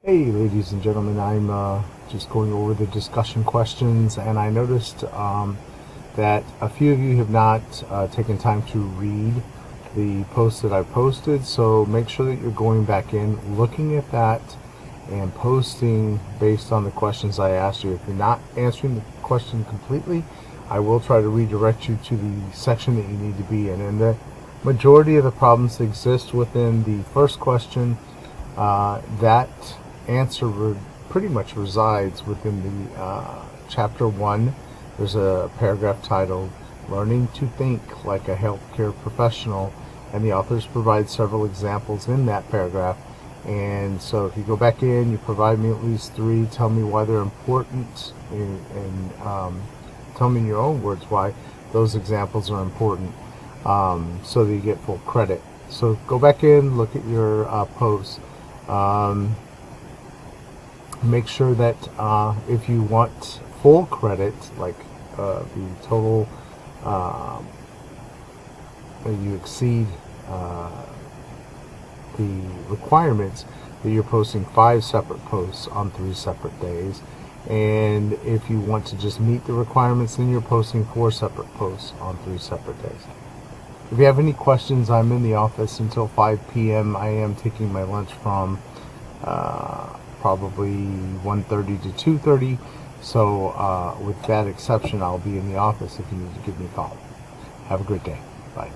Hey, ladies and gentlemen, I'm just going over the discussion questions, and I noticed that a few of you have not taken time to read the post that I posted, so make sure that you're going back in, looking at that, and posting based on the questions I asked you. If you're not answering the question completely, I will try to redirect you to the section that you need to be in. And the majority of the problems exist within the first question. That answer pretty much resides within the chapter 1. There's a paragraph titled Learning to Think Like a Healthcare Professional, and the authors provide several examples in that paragraph. And so if you go back in, you provide me at least 3, tell me why they're important, and tell me in your own words why those examples are important, so that you get full credit. So go back in, look at your posts. Make sure that if you want full credit, like the total, you exceed the requirements, that you're posting 5 separate posts on 3 separate days. And if you want to just meet the requirements, then you're posting 4 separate posts on 3 separate days. If you have any questions, I'm in the office until 5 p.m. I am taking my lunch from probably 1:30 to 2:30. So with that exception, I'll be in the office if you need to give me a call. Have a great day. Bye.